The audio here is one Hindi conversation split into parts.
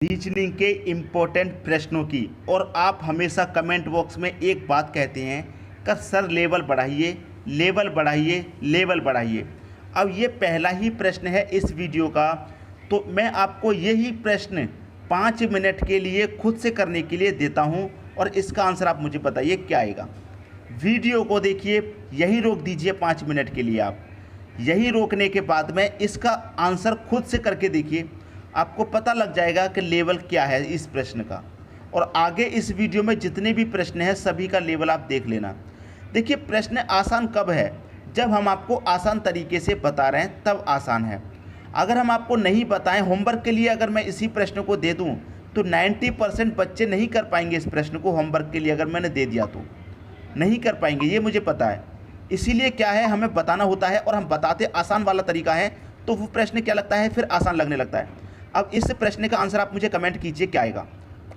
रीजनिंग के इम्पोर्टेंट प्रश्नों की। और आप हमेशा कमेंट बॉक्स में एक बात कहते हैं कि सर लेवल बढ़ाइए, लेवल बढ़ाइए, लेवल बढ़ाइए। अब ये पहला ही प्रश्न है इस वीडियो का, तो मैं आपको यही प्रश्न 5 मिनट के लिए खुद से करने के लिए देता हूँ और इसका आंसर आप मुझे बताइए क्या आएगा। वीडियो को देखिए, यही रोक दीजिए 5 मिनट के लिए। आप यही रोकने के बाद में इसका आंसर खुद से करके देखिए, आपको पता लग जाएगा कि लेवल क्या है इस प्रश्न का। और आगे इस वीडियो में जितने भी प्रश्न हैं सभी का लेवल आप देख लेना। देखिए, प्रश्न आसान कब है? जब हम आपको आसान तरीके से बता रहे हैं तब आसान है। अगर हम आपको नहीं बताएं, होमवर्क के लिए अगर मैं इसी प्रश्न को दे दूं तो 90% बच्चे नहीं कर पाएंगे। इस प्रश्न को होमवर्क के लिए अगर मैंने दे दिया तो नहीं कर पाएंगे, ये मुझे पता है। इसीलिए क्या है, हमें बताना होता है और हम बताते आसान वाला तरीका है, तो वो प्रश्न क्या लगता है, फिर आसान लगने लगता है। अब इस प्रश्न का आंसर आप मुझे कमेंट कीजिए क्या आएगा।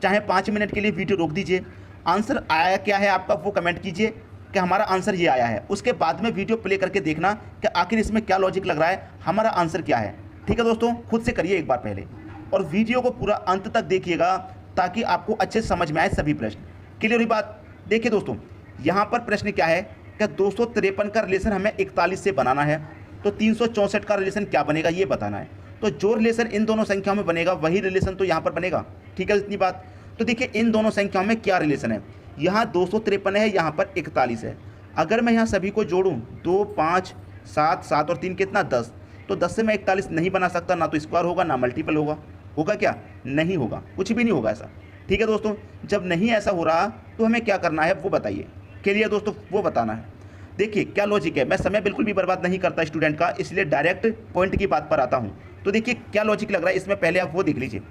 चाहे 5 मिनट के लिए वीडियो रोक दीजिए, आंसर आया क्या है आपका वो कमेंट कीजिए कि हमारा आंसर ये आया है। उसके बाद में वीडियो प्ले करके देखना कि आखिर इसमें क्या लॉजिक लग रहा है, हमारा आंसर क्या है। ठीक है दोस्तों, खुद से करिए एक बार पहले और वीडियो को पूरा अंत तक देखिएगा ताकि आपको अच्छे से समझ में आए सभी प्रश्न। क्लियर हुई बात? देखिए दोस्तों, यहाँ पर प्रश्न क्या है कि 253 का रिलेशन हमें 41 से बनाना है, तो 364 का रिलेशन क्या बनेगा ये बताना है। तो जो रिलेशन इन दोनों संख्याओं में बनेगा वही रिलेशन तो यहाँ पर बनेगा। ठीक है, इतनी बात। तो देखिए, इन दोनों संख्याओं में क्या रिलेशन है, यहाँ 253 है, यहाँ पर 41 है। अगर मैं यहाँ सभी को जोड़ूँ, 2 5 7 7 और 3 कितना 10, तो 10 से मैं 41 नहीं बना सकता, ना तो स्क्वायर होगा ना मल्टीपल होगा। होगा क्या? नहीं होगा, कुछ भी नहीं होगा ऐसा। ठीक है दोस्तों, जब नहीं ऐसा हो रहा तो हमें क्या करना है वो बताइए। क्लियर दोस्तों, वो बताना है। देखिए क्या लॉजिक है, मैं समय बिल्कुल भी बर्बाद नहीं करता स्टूडेंट का, इसलिए डायरेक्ट पॉइंट की बात पर आता हूँ। तो देखिए क्या लॉजिक लग रहा है इसमें, पहले आप वो देख लीजिए।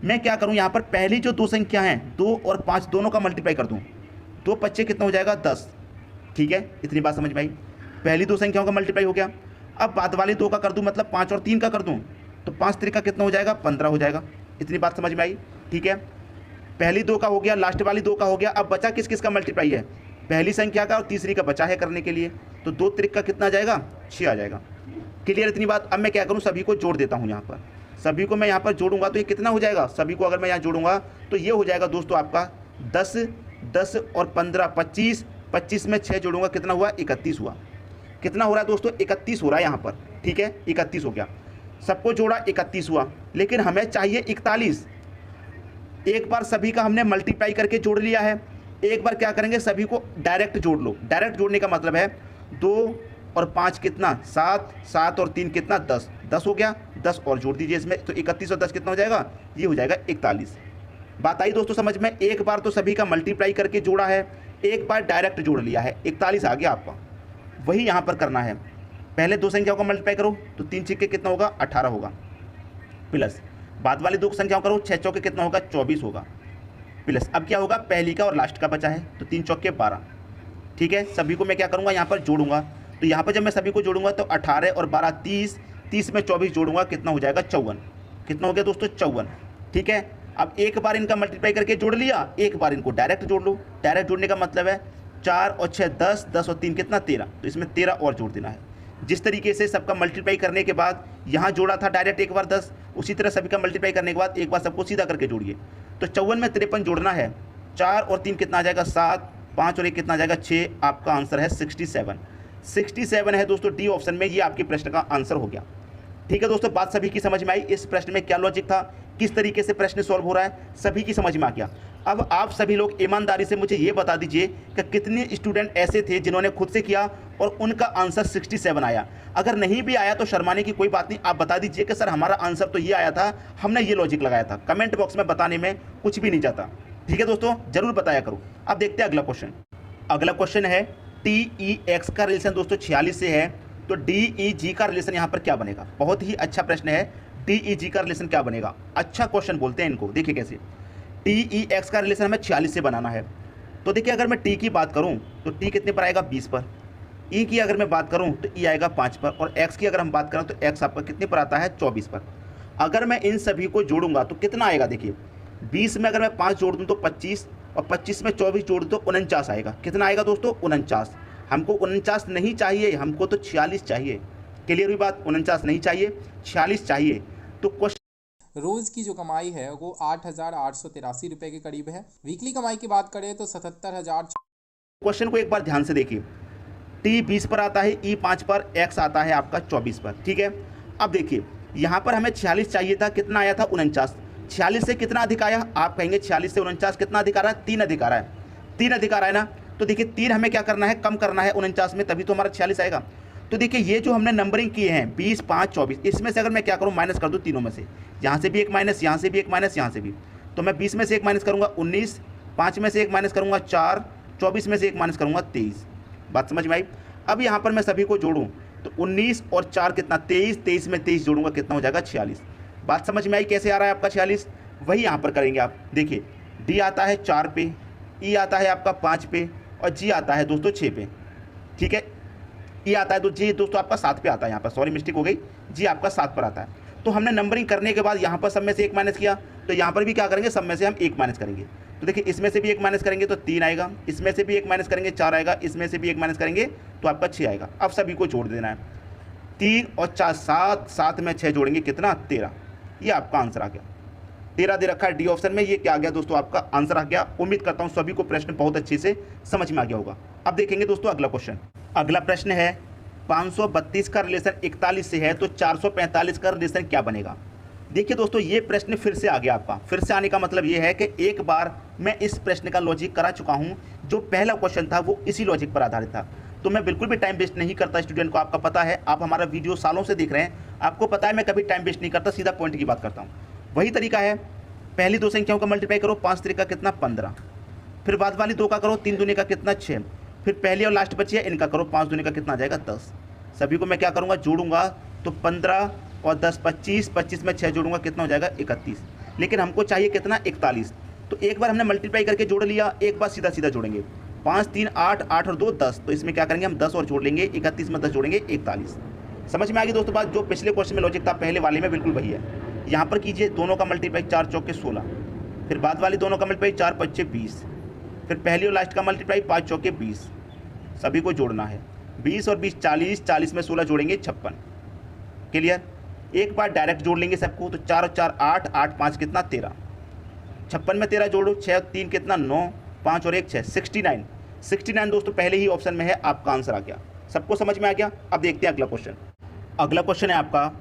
मैं क्या करूँ, यहाँ पर पहली जो दो संख्या हैं 2 और 5 दोनों का मल्टीप्लाई कर दूँ, 2 25 कितना हो जाएगा 10। ठीक है, इतनी बात समझ में आई। पहली दो संख्याओं का मल्टीप्लाई हो गया। अब बाद वाली 2 का कर दूँ, मतलब 5 और 3 का कर दूँ, तो 5 3 का कितना हो जाएगा 15 हो जाएगा। इतनी बात समझ में आई? ठीक है, पहली 2 का हो गया, लास्ट वाली 2 का हो गया। अब बचा किस किस का मल्टीप्लाई है, पहली संख्या का और तीसरी का बचा है करने के लिए, तो 2 त्रिक का कितना आ जाएगा 6 आ जाएगा। क्लियर इतनी बात? अब मैं क्या करूँ, सभी को जोड़ देता हूँ। यहाँ पर सभी को मैं यहाँ पर जोड़ूंगा तो ये कितना हो जाएगा, सभी को अगर मैं यहाँ जोड़ूंगा तो ये हो जाएगा दोस्तों आपका 10 10 और 15 25, 25 में 6 जोड़ूंगा कितना हुआ 31 हुआ। कितना हो रहा है दोस्तों 31 हो रहा है यहाँ पर। ठीक है, 31 हो गया, सबको जोड़ा 31 हुआ, लेकिन हमें चाहिए 41। एक बार सभी का हमने मल्टीप्लाई करके जोड़ लिया है, एक बार क्या करेंगे सभी को डायरेक्ट जोड़ लो। डायरेक्ट जोड़ने का मतलब है 2 और 5 कितना 7, 7 और 3 कितना 10, 10 हो गया, 10 और जोड़ दीजिए इसमें, तो 31 और 10 कितना हो जाएगा, ये हो जाएगा 41। बात आई दोस्तों समझ में? एक बार तो सभी का मल्टीप्लाई करके जोड़ा है, एक बार डायरेक्ट जोड़ लिया है, 41 आ गया आपका। वही यहाँ पर करना है, पहले दो संख्याओं का मल्टीप्लाई करो तो 3 छिक्के कितना होगा 18 होगा, प्लस बाद वाली 2 संख्याओं करो 6 चौके कितना होगा 24 होगा, प्लस अब क्या होगा पहली का और लास्ट का बचा है, तो 3 चौके 12। ठीक है, सभी को मैं क्या करूँगा यहाँ पर जोड़ूंगा, तो यहाँ पर जब मैं सभी को जोड़ूंगा तो 18 और 12 30, 30 में 24 जोड़ूंगा कितना हो जाएगा 54। कितना हो गया दोस्तों 54। ठीक है, अब एक बार इनका मल्टीप्लाई करके जोड़ लिया, एक बार इनको डायरेक्ट जोड़ लो। डायरेक्ट जोड़ने का मतलब है 4 और 6 10, 10 और 3 कितना 13, तो इसमें 13 और जोड़ देना है। जिस तरीके से सबका मल्टीप्लाई करने के बाद यहाँ जोड़ा था डायरेक्ट एक बार 10, उसी तरह सभी का मल्टीप्लाई करने के बाद एक बार सबको सीधा करके जोड़िए। तो 54 में 53 जोड़ना है, 4 और 3 कितना आ जाएगा 7, 5 और 1 कितना आ जाएगा 6। आपका आंसर है 67। 67 है दोस्तों डी ऑप्शन में, ये आपके प्रश्न का आंसर हो गया। ठीक है दोस्तों, बात सभी की समझ में आई? इस प्रश्न में क्या लॉजिक था, किस तरीके से प्रश्न सॉल्व हो रहा है, सभी की समझ में आ गया। अब आप सभी लोग ईमानदारी से मुझे ये बता दीजिए कि कितने स्टूडेंट ऐसे थे जिन्होंने खुद से किया और उनका आंसर 67 आया। अगर नहीं भी आया तो शर्माने की कोई बात नहीं, आप बता दीजिए कि सर हमारा आंसर तो ये आया था, हमने ये लॉजिक लगाया था। कमेंट बॉक्स में बताने में कुछ भी नहीं जाता। ठीक है दोस्तों, जरूर बताया करो। अब देखते हैं अगला क्वेश्चन। अगला क्वेश्चन है TEX का रिलेशन दोस्तों 46 से है, तो DEG का रिलेशन यहाँ पर क्या बनेगा। बहुत ही अच्छा प्रश्न है, DEG का रिलेशन क्या बनेगा। अच्छा क्वेश्चन बोलते हैं इनको। देखिए कैसे, TEX का रिलेशन हमें 46 से बनाना है। तो देखिए अगर मैं T की बात करूँ तो T कितने पर आएगा 20 पर, E की अगर मैं बात करूँ तो E आएगा 5 पर, और X की अगर हम बात करें तो X आपका कितने पर आता है 24 पर। अगर मैं इन सभी को जोड़ूंगा तो कितना आएगा, देखिए 20 में अगर मैं 5 जोड़ दूँ तो 25, और 25 में 24 जोड़ दूँ तो 49 आएगा। कितना आएगा दोस्तों 49। हमको 49 नहीं चाहिए, हमको तो 46 चाहिए। क्लियर हुई बात? 49 नहीं चाहिए, 46 चाहिए। तो क्वेश्चन रोज़ की जो कमाई है वो 8,883 रुपये के करीब है। वीकली कमाई की बात करें तो 77,000। क्वेश्चन को एक बार ध्यान से देखिए। टी 20 पर आता है, ई 5 पर, एक्स आता है आपका 24 पर। ठीक है, अब देखिए यहाँ पर हमें 46 चाहिए था, कितना आया था 49। 46 से कितना अधिक आया, आप कहेंगे 46 से 49 कितना अधिक आ रहा है, 3 अधिक आ रहा है, 3 अधिक आ रहा है ना। तो देखिए 3 हमें क्या करना है, कम करना है 49 में, तभी तो हमारा 46 आएगा। तो देखिए ये जो हमने नंबरिंग किए हैं 20, 5, 24, इसमें से अगर मैं क्या करूँ माइनस कर दूँ तीनों में से, यहाँ से भी एक माइनस, यहाँ से भी एक माइनस, यहाँ से भी, तो मैं 20 में से एक माइनस करूँगा 19, 5 में से एक माइनस करूँगा 4, 24 में से एक माइनस करूँगा 23। बात समझ में आई। अब यहाँ पर मैं सभी को जोड़ूँ तो 19 और 4 कितना 23, 23 में 23 जोड़ूंगा कितना हो जाएगा 46। बात समझ में आई कैसे आ रहा है आपका 46। वही यहाँ पर करेंगे आप। देखिए डी आता है 4 पे, ई आता है आपका 5 पे, और जी आता है दोस्तों 6 पे। ठीक है, ई आता है तो जी दोस्तों आपका 7 पे आता है, यहाँ पर सॉरी मिस्टेक हो गई, जी आपका 7 पर आता है। तो हमने नंबरिंग करने के बाद यहाँ पर सब में से एक माइनस किया, तो यहाँ पर भी क्या करेंगे, सब में से हम एक माइनस करेंगे। तो देखिए इसमें से भी एक माइनस करेंगे तो 3 आएगा, इसमें से भी एक माइनस करेंगे 4 आएगा, इसमें से भी एक माइनस करेंगे तो आपका 6 आएगा। अब सभी को जोड़ देना है, 3 और 4 7, 7 में 6 जोड़ेंगे कितना 13। ये आपका आंसर आ गया, 13 दे रखा है डी ऑप्शन में। ये क्या आ गया दोस्तों, आपका आंसर आ गया। उम्मीद करता हूँ सभी को प्रश्न बहुत अच्छे से समझ में आ गया होगा। अब देखेंगे दोस्तों अगला क्वेश्चन। अगला प्रश्न है 532 का रिलेशन 41 से है तो 445 का रिलेशन क्या बनेगा। देखिए दोस्तों ये प्रश्न फिर से आ गया आपका। फिर से आने का मतलब ये है कि एक बार मैं इस प्रश्न का लॉजिक करा चुका हूँ। जो पहला क्वेश्चन था वो इसी लॉजिक पर आधारित था, तो मैं बिल्कुल भी टाइम वेस्ट नहीं करता स्टूडेंट को। आपका पता है, आप हमारा वीडियो सालों से देख रहे हैं, आपको पता है मैं कभी टाइम वेस्ट नहीं करता, सीधा पॉइंट की बात करता हूँ। वही तरीका है, पहली दो संख्याओं का मल्टीप्लाई करो, 5 3 का कितना 15, फिर बाद वाली 2 का करो, 3 दूनी का कितना 6, फिर पहली और लास्ट बची है इनका करो, 5 दूनी का कितना आ जाएगा 10। सभी को मैं क्या करूँगा जोड़ूंगा, तो 15 और 10 25, 25 में 6 जोड़ूंगा कितना हो जाएगा 31। लेकिन हमको चाहिए कितना 41। तो एक बार हमने मल्टीप्लाई करके जोड़ लिया, एक बार सीधा सीधा जोड़ेंगे, 5 3 8, 8 और 2 10, तो इसमें क्या करेंगे हम 10 और जोड़ लेंगे, 31 में 10 जोड़ेंगे 41। समझ में आ गई दोस्तों बात। जो पिछले क्वेश्चन में लॉजिक था पहले वाले में बिल्कुल वही है। यहाँ पर कीजिए दोनों का मल्टीप्लाई, 4 चौके 16, फिर बाद वाली दोनों का मल्टीप्लाई 4 5 20, फिर पहली और लास्ट का मल्टीप्लाई 5 चौके 20। सभी को जोड़ना है, 20 और 20 40, 40 में 16 जोड़ेंगे 56। क्लियर। एक बार डायरेक्ट जोड़ लेंगे सबको, तो 4 और 4 8, 8 5 कितना 13, 56 में 13 जोड़ो, 6 और 3 कितना 9, 5 और 1 6, 69। 69 दोस्तों पहले ही ऑप्शन में है, आपका आंसर आ गया। सबको समझ में आ गया। अब देखते हैं अगला क्वेश्चन। अगला क्वेश्चन है आपका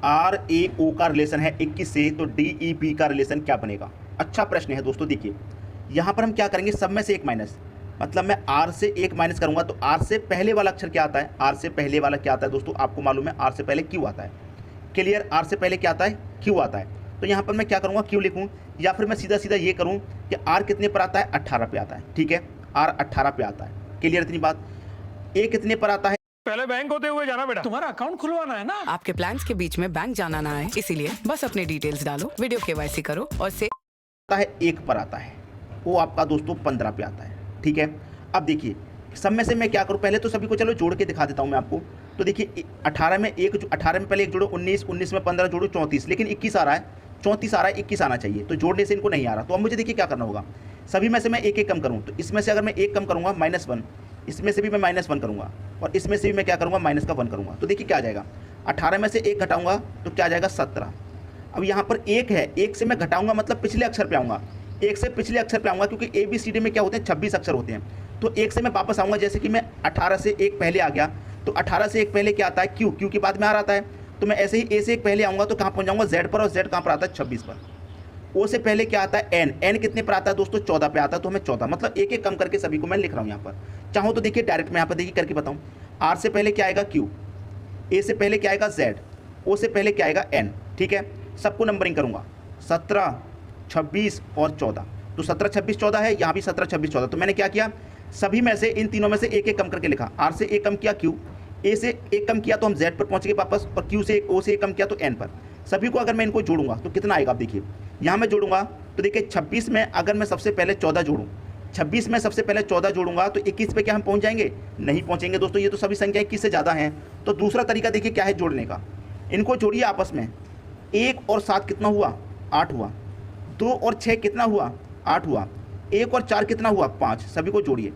RAO का रिलेशन है 21 से, तो DEB का रिलेशन क्या बनेगा। अच्छा प्रश्न है दोस्तों। देखिए यहाँ पर हम क्या करेंगे, सब में से एक माइनस, मतलब मैं R से एक माइनस करूँगा, तो R से पहले वाला अक्षर क्या आता है, R से पहले वाला क्या आता है दोस्तों, आपको मालूम है R से पहले Q आता है। क्लियर, R से पहले क्या आता है Q आता है। तो यहाँ पर मैं क्या करूँगा Q लिखूँ, या फिर मैं सीधा सीधा ये करूँ कि R कितने पर आता है 18 पे आता है। ठीक है, R 18 पे आता है। क्लियर इतनी बात। A कितने पर आता है, पहले बैंक होते हुए जाना बेटा, तुम्हारा अकाउंट खुलवाना है ना। आपके प्लान्स के बीच में बैंक जाना ना है, इसीलिए बस अपने डिटेल्स डालो, वीडियो KYC करो और से आता है 1 पर आता है, वो आपका दोस्तों 15 पे आता है। ठीक है, अब देखिए सब में से मैं क्या करूँ, पहले तो सभी को चलो जोड़ के दिखा देता हूँ मैं आपको। तो देखिए 18 में 18 में पहले एक जोड़ो, 19, 19 में 15 जोड़ो 34, लेकिन 21 आ रहा है, 34 आ रहा है, 21 आना चाहिए, तो जोड़ने से इनको नहीं आ रहा। तो अब मुझे देखिए क्या करना होगा, सभी में से मैं एक एक कम करूँ, तो इसमें से अगर मैं एक कम करूँगा -1, इसमें से भी मैं -1 करूँगा, और इसमें से भी मैं क्या करूँगा माइनस का 1 करूँगा। तो देखिए क्या आ जाएगा, 18 में से 1 घटाऊँगा तो क्या आ जाएगा 17। अब यहाँ पर 1 है, 1 से मैं घटाऊँगा मतलब पिछले अक्षर पे आऊँगा, 1 से पिछले अक्षर पे आऊँगा, क्योंकि ABCD में क्या होते हैं 26 अक्षर होते हैं। तो 1 से मैं वापस आऊँगा, जैसे कि मैं 18 से 1 पहले आ गया, तो 18 से 1 पहले क्या आता है Q के बाद में आ आता है। तो मैं ऐसे ही A से 1 पहले आऊँगा तो कहाँ पहुँच जाऊँगा Z पर, और Z कहाँ पर आता है 26 पर। O से पहले क्या आता है N कितने पर आता है दोस्तों 14 पे आता है, तो हमें 14, मतलब एक एक कम करके सभी को मैं लिख रहा हूँ यहाँ पर। चाहो तो देखिए डायरेक्ट मैं यहाँ पर देखिए करके बताऊँ। R से पहले क्या आएगा Q, A से पहले क्या आएगा Z, O से पहले क्या आएगा N। ठीक है, सबको नंबरिंग करूँगा, 17 26 और 14, तो 17 26 14 है, यहाँ भी 17 26 14। तो मैंने क्या किया, सभी में से इन तीनों में से एक एक कम करके लिखा। R से एक कम किया Q, A से एक कम किया तो हम Z पर पहुँच गए वापस, और Q से O से एक कम किया तो N पर। सभी को अगर मैं इनको जोड़ूंगा तो कितना आएगा, आप देखिए यहाँ मैं जोड़ूंगा तो देखिए 26 में अगर मैं सबसे पहले 14 जोड़ूँ, 26 में सबसे पहले 14 जोड़ूंगा तो 21 पे क्या हम पहुँच जाएंगे, नहीं पहुँचेंगे दोस्तों, ये तो सभी संख्या 21 से ज़्यादा हैं। तो दूसरा तरीका देखिए क्या है जोड़ने का, इनको जोड़िए आपस में, 1 और 7 कितना हुआ 8 हुआ, 2 और 6 कितना हुआ 8 हुआ, 1 और 4 कितना हुआ 5। सभी को जोड़िए,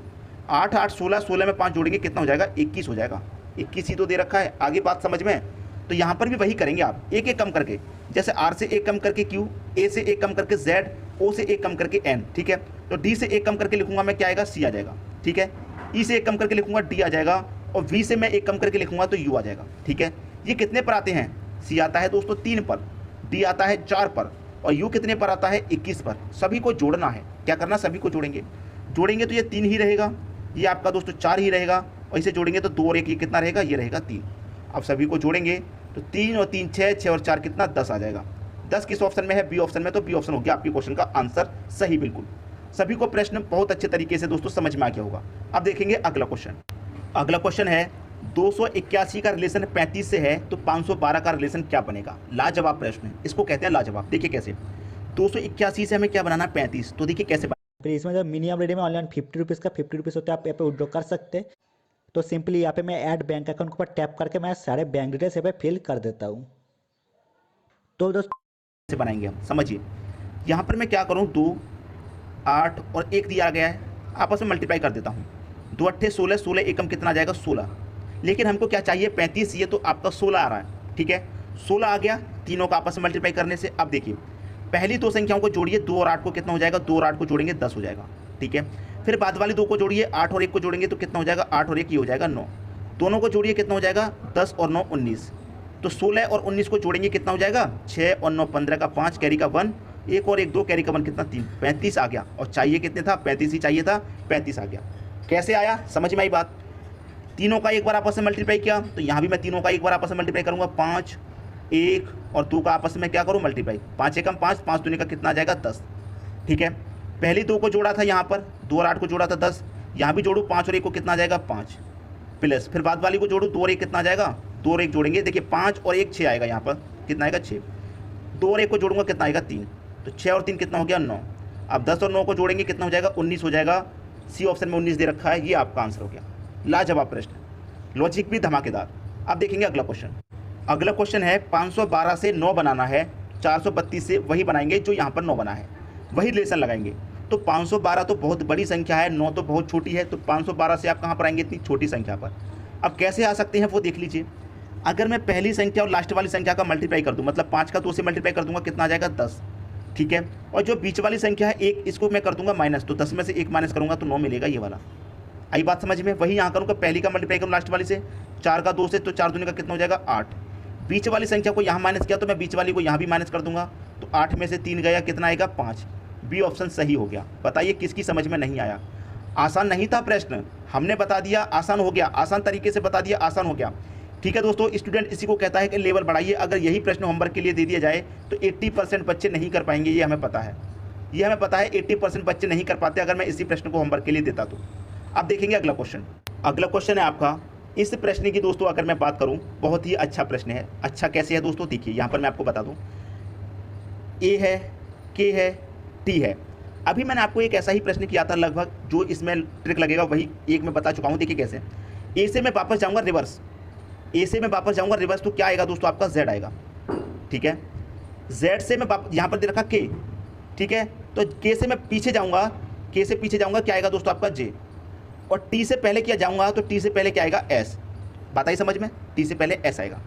8 8 16, 16 में 5 जोड़ेंगे कितना हो जाएगा 21 हो जाएगा। 21 ही तो दे रखा है, आगे बात समझ में। तो यहाँ पर भी वही करेंगे आप, एक एक कम करके, जैसे आर से एक कम करके क्यू, ए से एक कम करके जेड, ओ से एक कम करके एन, ठीक है। तो डी से एक कम करके लिखूंगा मैं, क्या आएगा, सी आ जाएगा, ठीक है। ई से एक कम करके लिखूंगा, डी आ जाएगा, और वी से मैं एक कम करके लिखूंगा तो यू आ जाएगा, ठीक है। ये कितने पर आते हैं, सी आता है दोस्तों 3 पर, डी आता है 4 पर, और यू कितने पर आता है 21 पर। सभी को जोड़ना है, क्या करना, सभी को जोड़ेंगे तो ये 3 ही रहेगा, ये आपका दोस्तों 4 ही रहेगा, और इसे जोड़ेंगे तो 2 और 1 ये कितना रहेगा, ये रहेगा 3। अब सभी को जोड़ेंगे तो 3 और 3 6, 6 और 4 कितना 10 आ जाएगा। 10 किस ऑप्शन में है, बी ऑप्शन में, तो बी ऑप्शन हो गया आपके क्वेश्चन का आंसर सही। बिल्कुल सभी को प्रश्न बहुत अच्छे तरीके से दोस्तों समझ में आ गया होगा। अब देखेंगे अगला क्वेश्चन। अगला क्वेश्चन है 281 का रिलेशन 35 से है तो 512 का रिलेशन क्या बनेगा। लाजवाब प्रश्न है, इसको कहते हैं लाजवाब। देखिए कैसे, 281 से हमें क्या बनाना, 35, तो देखिए कैसे फिर इसमें जब मिनिमम रेडी में ऑनलाइन 50 रुपीज़ का 50 रुपीज़ होता है, आप यहाँ पे विड्रॉ कर सकते हैं। तो सिंपली यहाँ पे मैं ऐड बैंक अकाउंट के ऊपर टैप करके मैं सारे बैंक डिटेल्स यहाँ पे फिल कर देता हूँ। तो दोस्तों से बनाएंगे हम, समझिए। यहाँ पर मैं क्या करूँ, 2 8 और 1 दिया गया है, आपस में मल्टीप्लाई कर देता हूँ। 2 8 16, 16 एकम कितना आ जाएगा 16, लेकिन हमको क्या चाहिए 35, ये तो आपका 16 आ रहा है, ठीक है। 16 आ गया तीनों का आपस में मल्टीप्लाई करने से। अब देखिए पहली 2 संख्याओं को जोड़िए, 2 और 8 को कितना हो जाएगा, 2 और 8 को जोड़ेंगे 10 हो जाएगा, ठीक है। फिर बाद वाली 2 को जोड़िए, 8 और 1 को जोड़ेंगे तो कितना हो जाएगा, 8 और 1 ये हो जाएगा 9। दोनों को जोड़िए कितना हो जाएगा, 10 और 9 19। तो 16 और 19 को जोड़ेंगे कितना हो जाएगा, 6 और 9 15 का 5, कैरी का 1, 1 और 1 2, कैरी का 1 कितना 3, 35 आ गया। और चाहिए कितने था, 35 ही चाहिए था, 35 आ गया। कैसे आया, समझ में आई बात। तीनों का एक बार आपस में मल्टीप्लाई किया, तो यहाँ भी मैं तीनों का एक बार आपस में मल्टीप्लाई करूँगा, 5 1 और 2 का आपस में क्या करूँ, मल्टीप्लाई। 5 एकम 5, 5 दूनी का कितना आ जाएगा 10, ठीक है। पहली 2 को जोड़ा था यहाँ पर, 2 और 8 को जोड़ा था 10, यहाँ भी जोड़ूँ 5 और 1 को कितना आ जाएगा 5 प्लस, फिर बाद वाली को जोड़ूँ 2 और 1 कितना आ जाएगा, 2 और 1 जोड़ेंगे, देखिए 5 और 1 6 आएगा, यहाँ पर कितना आएगा 6। 2 और 1 को जोड़ूंगा कितना आएगा 3, तो 6 और 3 कितना हो गया 9। अब 10 और 9 को जोड़ेंगे कितना हो जाएगा 19 हो जाएगा। सी ऑप्शन में 19 दे रखा है, ये आपका आंसर हो गया। लाजवाब प्रश्न, लॉजिक भी धमाकेदार। अब देखेंगे अगला क्वेश्चन। अगला क्वेश्चन है 512 से 9 बनाना है, 432 से वही बनाएंगे जो यहाँ पर 9 बना है, वही रिलेशन लगाएंगे। तो 512 तो बहुत बड़ी संख्या है, 9 तो बहुत छोटी है, तो 512 से आप कहाँ पर आएंगे, इतनी छोटी संख्या पर। अब कैसे आ सकते हैं वो देख लीजिए। अगर मैं पहली संख्या और लास्ट वाली संख्या का मल्टीप्लाई कर दूँ, मतलब 5 का 2 से मल्टीप्लाई कर दूंगा, कितना आ जाएगा 10, ठीक है। और जो बीच वाली संख्या है 1, इसको मैं कर दूंगा माइनस, तो 10 में से 1 माइनस करूँगा तो 9 मिलेगा, ये वाला। आई बात समझ में। वही यहाँ करूँगा, पहली का मल्टीप्लाई करूँ लास्ट वाली से, 4 का 2 से, तो 4 दूनी का कितना हो जाएगा 8। बीच वाली संख्या को यहाँ माइनस किया तो मैं बीच वाली को यहाँ भी माइनस कर दूंगा, तो 8 में से 3 गया, कितना आएगा 5। बी ऑप्शन सही हो गया। बताइए किसकी समझ में नहीं आया। आसान नहीं था प्रश्न, हमने बता दिया आसान हो गया, आसान तरीके से बता दिया आसान हो गया, ठीक है दोस्तों। स्टूडेंट इसी को कहता है कि लेवल बढ़ाइए। अगर यही प्रश्न होमवर्क के लिए दे दिया जाए तो 80% बच्चे नहीं कर पाएंगे, ये हमें पता है, ये हमें पता है 80% बच्चे नहीं कर पाते अगर मैं इसी प्रश्न को होमवर्क के लिए देता तो। अब देखेंगे अगला क्वेश्चन। अगला क्वेश्चन है आपका, इस प्रश्न की दोस्तों अगर मैं बात करूं, बहुत ही अच्छा प्रश्न है। अच्छा कैसे है दोस्तों, देखिए यहाँ पर मैं आपको बता दूं, ए है, के है, टी है। अभी मैंने आपको एक ऐसा ही प्रश्न किया था लगभग, जो इसमें ट्रिक लगेगा वही एक मैं बता चुका हूँ। देखिए कैसे, ए से मैं वापस जाऊँगा रिवर्स, ए से मैं वापस जाऊँगा रिवर्स, तो क्या आएगा दोस्तों आपका जेड आएगा, ठीक है। जेड से मैं यहाँ पर दे रखा के, ठीक है, तो के से मैं पीछे जाऊँगा, के से पीछे जाऊँगा, क्या आएगा दोस्तों आपका जे। और टी से पहले क्या जाऊँगा, तो टी से पहले क्या आएगा एस। बात आई समझ में, टी से पहले एस आएगा।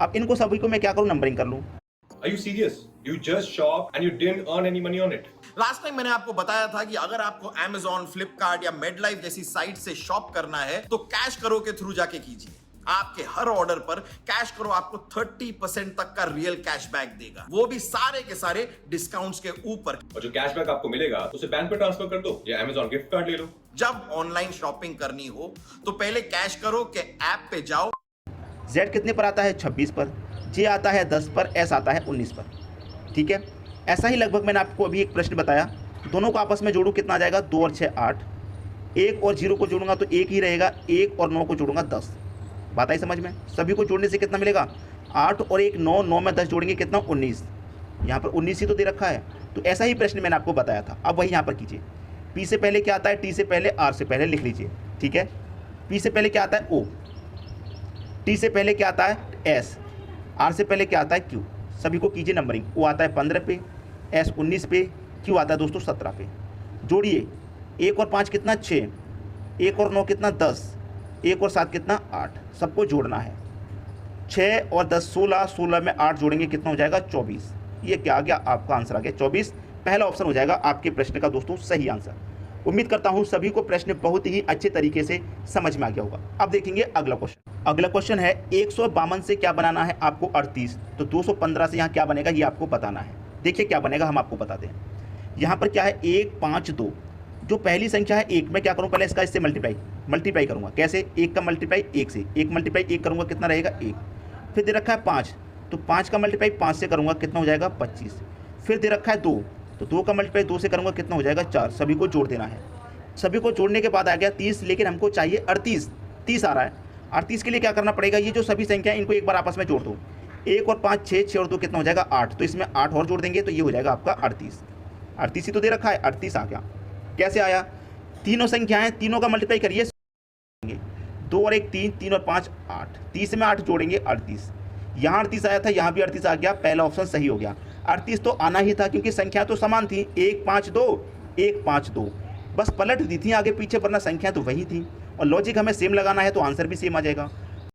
अब इनको सभी को मैं क्या करूँ, नंबरिंग कर लूँ। Are you serious? You just shop and you didn't earn any money on it. Last time मैंने आपको बताया था कि अगर आपको Amazon, Flipkart या MedLife जैसी साइट से शॉप करना है तो कैश करो के थ्रू जाके कीजिए। आपके हर ऑर्डर पर कैश करो आपको 30% तक का रियल कैशबैक देगा, वो भी सारे के सारे डिस्काउंट्स के ऊपर। और जो कैशबैक आपको मिलेगा उसे बैंक पे ट्रांसफर कर दो या Amazon गिफ्ट कार्ड ले लो। जब ऑनलाइन शॉपिंग करनी हो तो पहले कैश करो के ऐप पे जाओ। जेड कितने पर आता है 26 पर, जे आता है 10 पर, एस आता है 19 पर, ठीक है। ऐसा ही लगभग मैंने आपको अभी एक प्रश्न बताया, दोनों को आपस में जोड़ूँ कितना आ जाएगा, 2 और 6 8, 1 और 0 को जोड़ूंगा तो 1 ही रहेगा, 1 और 9 को जोड़ूंगा 10। बात आई समझ में। सभी को जोड़ने से कितना मिलेगा, 8 और 1 9, 9 में 10 जोड़ेंगे कितना 19, यहाँ पर 19 ही तो दे रखा है। तो ऐसा ही प्रश्न मैंने आपको बताया था, अब वही यहाँ पर कीजिए। पी से पहले क्या आता है, टी से पहले, आर से पहले लिख लीजिए, ठीक है। पी से पहले क्या आता है ओ, टी से पहले क्या आता है एस, आर से पहले क्या आता है क्यू। सभी को कीजिए नंबरिंग। ओ आता है 15 पे, एस 19 पे, क्यू आता है दोस्तों 17 पे। जोड़िए, 1 और 5 कितना 6, 1 और 9 कितना 10, 1 और 7 कितना 8। सबको जोड़ना है। 6 और 10 16, 16 में 8 जोड़ेंगे कितना हो जाएगा 24। ये क्या आ गया, आपका आंसर आ गया 24। पहला ऑप्शन हो जाएगा आपके प्रश्न का दोस्तों सही आंसर। उम्मीद करता हूँ सभी को प्रश्न बहुत ही अच्छे तरीके से समझ में आ गया होगा। अब देखेंगे अगला क्वेश्चन। अगला क्वेश्चन है 152 से क्या बनाना है आपको 38, तो 215 से यहाँ क्या बनेगा ये आपको बताना है। देखिए क्या बनेगा, हम आपको बताते हैं। यहाँ पर क्या है 1 5 2, जो पहली संख्या है 1, मैं क्या करूँ पहले इसका इससे मल्टीप्लाई करूँगा। कैसे, 1 का मल्टीप्लाई 1 से, 1 मल्टीप्लाई 1 करूँगा कितना रहेगा 1। फिर दे रखा है 5, तो 5 का मल्टीप्लाई 5 से करूँगा कितना हो जाएगा 25। फिर दे रखा है 2, तो 2 का मल्टीप्लाई 2 से करूँगा कितना हो जाएगा 4। सभी को जोड़ देना है। सभी को जोड़ने के बाद आ गया 30, लेकिन हमको चाहिए 38, 30 आ रहा है। 38 के लिए क्या करना पड़ेगा, ये जो सभी संख्या इनको एक बार आपस में जोड़ दो। 1 और 5 6, 6 और 2 कितना हो जाएगा 8, तो इसमें 8 और जोड़ देंगे तो ये हो जाएगा आपका 38। 38 ही तो दे रखा है, 38 आ गया। कैसे आया, तीनों संख्याएं तीनों का मल्टीप्लाई करिए, 2 और 1 3, 3 और 5 8, 30 में 8 जोड़ेंगे 38। यहाँ 38 आया था, यहाँ भी 38 आ गया, पहला ऑप्शन सही हो गया। 38 तो आना ही था क्योंकि संख्या तो समान थी, 1 5 2, 1 5 2, बस पलट दी थी आगे पीछे, वरना संख्या तो वही थी। और लॉजिक हमें सेम लगाना है तो आंसर भी सेम आ जाएगा।